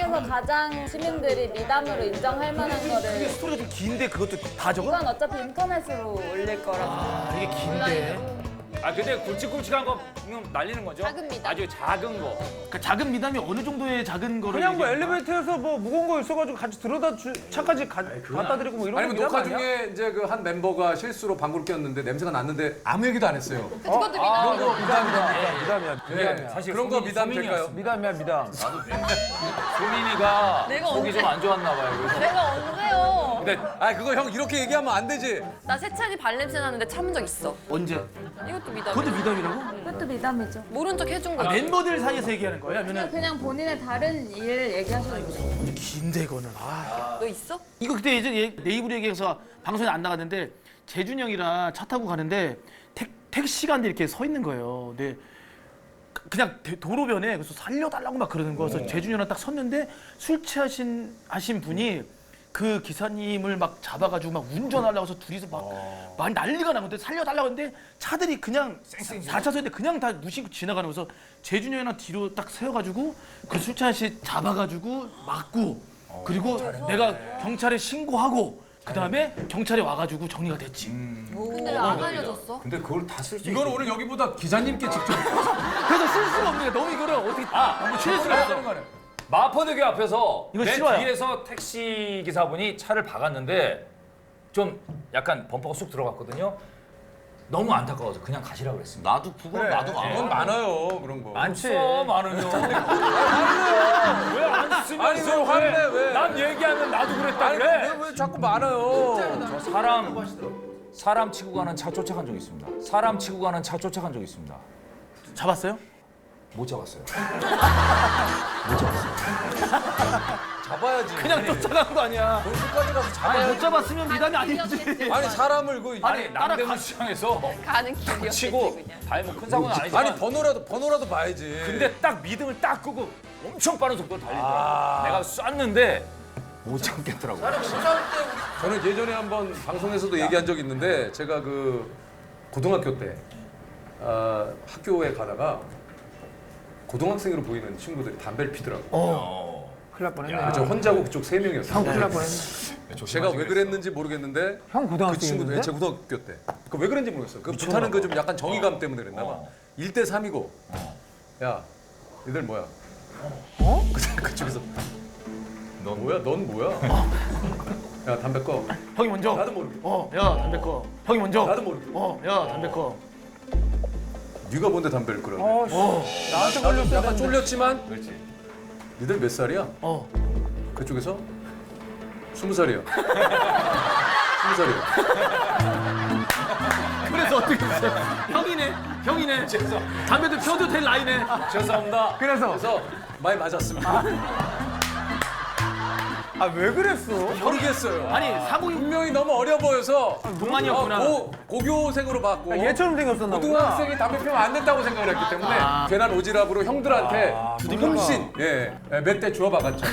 세상에서 가장 시민들이 미담으로 인정할 만한 거를 스토리가 좀 긴데 그것도 다 적어? 그건 어차피 인터넷으로 올릴 거라서 이게 긴데. 아 근데 굵직굵직한 거 날리는 거죠? 작은 미담. 아주 작은 거. 그러니까 작은 미담이 어느 정도의 작은 거를 그냥 뭐 얘기하는 거야? 엘리베이터에서 뭐 무거운 거 있어가지고 같이 들어다 차까지 갖다 드리고 뭐 이런 아니면 거 녹화 미담 아니야? 중에 이제 그 한 멤버가 실수로 방구를 꼈는데 냄새가 났는데 아무 얘기도 안 했어요. 그것도 미담이죠. 미담이야. 네. 사실 그런 거 미담 될까요? 미담이야 미담. 소민이가 내가 속이 좀 안 좋았나 봐요. 그래서. 내가 언제요? 근데 아 그거 형 이렇게 얘기하면 안 되지. 나 세찬이 발냄새 나는데 참은 적 있어. 언제? 이것도 미담. 그것도 미담이라고? 그것도 미담이죠. 모른 척 해준 거지. 멤버들 사이에서 얘기하는 거예요? 아니면은 그냥 본인의 다른 일 얘기하시는 거죠. 긴데 이거는. 아. 너 있어? 이거 그때 이제 내 입으로 얘기해서 방송에 안 나갔는데 재준이 형이랑 차 타고 가는데 택시가 한 대 이렇게 서 있는 거예요. 근데 그냥 도로변에 그래서 살려달라고 막 그러는 거예요. 그래서 재준이 형이랑 딱 섰는데 술 취하신 분이 그 기사님을 막 잡아가지고 막 운전하려고 해서 둘이서 막 난리가 난 건데 살려달라고 했는데 차들이 그냥 4차선인데 그냥 다 무심코 지나가는 거여서 재준이 형이랑 뒤로 딱 세워가지고 그 술 취하신 잡아가지고 맞고 그리고 내가 경찰에 신고하고 그 다음에 경찰이 와가지고 정리가 됐지. 근데 왜 안 알려줬어? 근데 그걸 다 쓸 수 있어. 이걸 오늘 여기보다 기자님께 직접 그래서 쓸 수가 없는 거야. 너무 이거를 어떻게 칠 수가 없어. 마포대교 앞에서 이거 내 싫어요. 뒤에서 택시 기사분이 차를 박았는데 좀 약간 범퍼가 쑥 들어갔거든요. 너무 안타까워서 그냥 가시라고 그랬습니다. 나도 그거 나도 안 그건 많아요 그런 거. 많죠, 많으면. 왜 안 쓰면 아니, 왜 화내, 왜? 난 얘기하면 나도 그랬다 아니 그래. 왜 자꾸 많아요? 저 사람 치고 가는 차 쫓아간 적 있습니다. 사람 치고 가는 차 쫓아간 적 있습니다. 잡았어요? 못 잡았어요. 잡아야지. 그냥 쫓아간 거 아니야. 끝까지 가서 아니 잡아야지. 못 잡았으면 미담이 아니지. 아니 사람을 그 아니 남대문 시장에서 가는 길이었겠지 치고 그냥. 다행히 뭐 큰 사고는 아니지만 아니 번호라도 봐야지. 근데 딱 미등을 딱 끄고 엄청 빠른 속도로 달리더라고요. 내가 쐈는데 못 참겠더라고요. 저는 예전에 한번 방송에서도 얘기한 적이 있는데 제가 그 고등학교 때 학교에 가다가 고등학생으로 보이는 친구들이 담배를 피더라고요. 큰일 날 뻔했네. 저 혼자고 그쪽 세 명이었어요. 형 큰일 날 뻔했네. 제가 왜 그랬는지 모르겠는데 형 그 고등학생인데? 친구들 제 고등학교 때 그 왜 그랬는지 모르겠어요. 그 부타는 그 좀 약간 정의감 때문에 그랬나 봐. 1대 3이고 야 니들 뭐야? 그쪽에서 넌 뭐야? 넌 뭐야? 야 담배 꺼. 형이 먼저. 나도 모르게. 야 담배 꺼. 형이 먼저. 나도 모르게. 야 담배 꺼. 네가 뭔데 담배를 끄라고? 나한테 나도 걸렸어. 약간 쫄렸지만 니들 몇 살이야? 그쪽에서 20살이야. 20살이야. 그래서 어떻게 했어요? 형이네. 담배도 펴도 될 나이네. 죄송합니다. 그래서 많이 맞았습니다. 아 왜 그랬어? 모르겠어요. 아니 사고 분명히 너무 어려 보여서 동안이었구나. 고교생으로 봤고 얘처럼 생겼었나 보다. 고등학생이 담배 피우면 안 된다고 생각을 했기 때문에 괜한 오지랖으로 형들한테 흠씬 몇 대 주워 박았죠.